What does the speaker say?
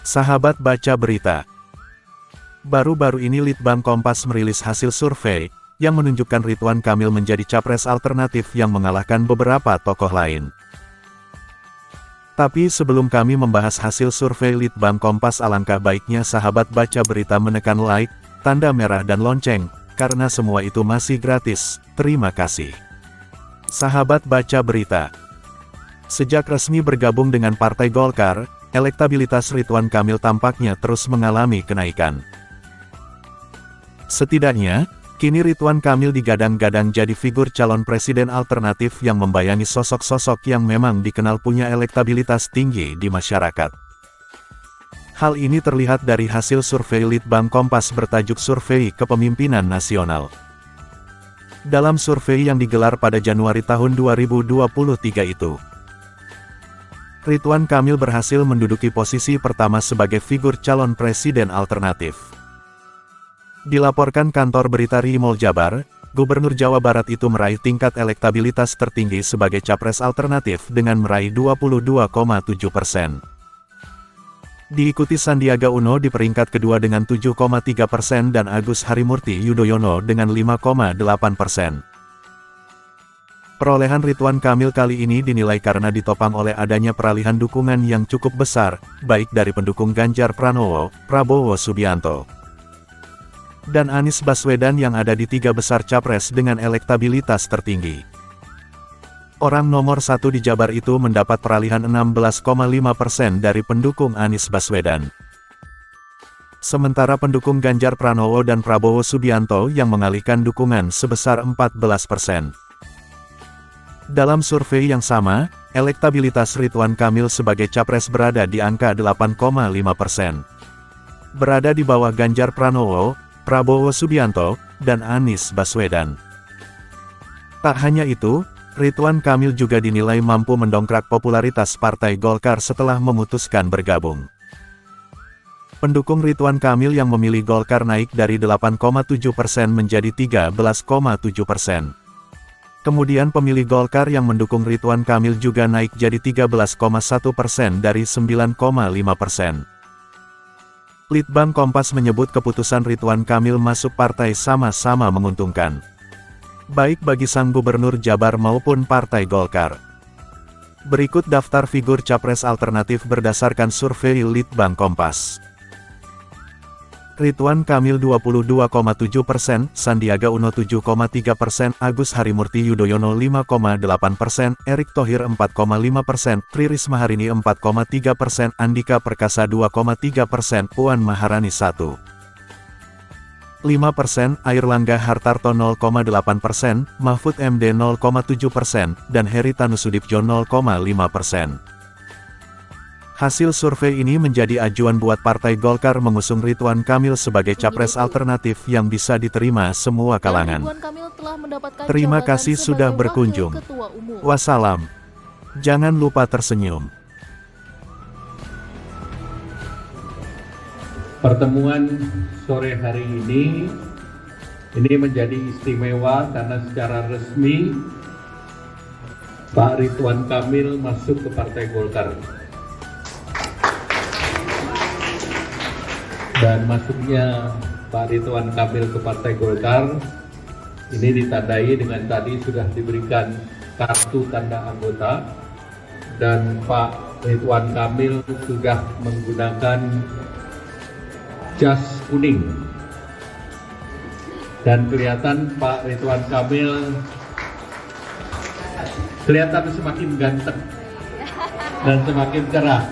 Sahabat baca berita. Baru-baru ini Litbang Kompas merilis hasil survei, yang menunjukkan Ridwan Kamil menjadi capres alternatif yang mengalahkan beberapa tokoh lain. Tapi sebelum kami membahas hasil survei Litbang Kompas, alangkah baiknya sahabat baca berita menekan like, tanda merah dan lonceng, karena semua itu masih gratis. Terima kasih. Sahabat baca berita. Sejak resmi bergabung dengan Partai Golkar, elektabilitas Ridwan Kamil tampaknya terus mengalami kenaikan. Setidaknya, kini Ridwan Kamil digadang-gadang jadi figur calon presiden alternatif yang membayangi sosok-sosok yang memang dikenal punya elektabilitas tinggi di masyarakat. Hal ini terlihat dari hasil survei Litbang Kompas bertajuk Survei Kepemimpinan Nasional. Dalam survei yang digelar pada Januari tahun 2023 itu, Ridwan Kamil berhasil menduduki posisi pertama sebagai figur calon presiden alternatif. Dilaporkan kantor berita Rimol Jabar, Gubernur Jawa Barat itu meraih tingkat elektabilitas tertinggi sebagai capres alternatif dengan meraih 22,7%. Diikuti Sandiaga Uno di peringkat kedua dengan 7,3% dan Agus Harimurti Yudhoyono dengan 5,8%. Perolehan Ridwan Kamil kali ini dinilai karena ditopang oleh adanya peralihan dukungan yang cukup besar, baik dari pendukung Ganjar Pranowo, Prabowo Subianto, dan Anies Baswedan yang ada di tiga besar capres dengan elektabilitas tertinggi. Orang nomor satu di Jabar itu mendapat peralihan 16,5% dari pendukung Anies Baswedan. Sementara pendukung Ganjar Pranowo dan Prabowo Subianto yang mengalihkan dukungan sebesar 14%. Dalam survei yang sama, elektabilitas Ridwan Kamil sebagai capres berada di angka 8,5%. Berada di bawah Ganjar Pranowo, Prabowo Subianto, dan Anies Baswedan. Tak hanya itu, Ridwan Kamil juga dinilai mampu mendongkrak popularitas Partai Golkar setelah memutuskan bergabung. Pendukung Ridwan Kamil yang memilih Golkar naik dari 8,7% menjadi 13,7%. Kemudian pemilih Golkar yang mendukung Ridwan Kamil juga naik jadi 13,1% dari 9,5%. Litbang Kompas menyebut keputusan Ridwan Kamil masuk partai sama-sama menguntungkan, baik bagi sang gubernur Jabar maupun Partai Golkar. Berikut daftar figur capres alternatif berdasarkan survei Litbang Kompas. Ridwan Kamil 22,7%, Sandiaga Uno 7,3%, Agus Harimurti Yudhoyono 5,8%, Erick Thohir 4,5%, Tri Risma Harini 4,3%, Andika Perkasa 2,3%, Puan Maharani 1,5%, Airlangga Hartarto 0,8%, Mahfud MD 0,7%, dan Heri Tanusudibjo 0,5%. Hasil survei ini menjadi acuan buat Partai Golkar mengusung Ridwan Kamil sebagai capres alternatif yang bisa diterima semua kalangan. Terima kasih sudah berkunjung. Wassalam. Jangan lupa tersenyum. Pertemuan sore hari ini menjadi istimewa karena secara resmi Pak Ridwan Kamil masuk ke Partai Golkar. Dan masuknya Pak Ridwan Kamil ke Partai Golkar ini ditandai dengan tadi sudah diberikan kartu tanda anggota, dan Pak Ridwan Kamil sudah menggunakan jas kuning, dan kelihatan Pak Ridwan Kamil kelihatan semakin ganteng dan semakin cerah.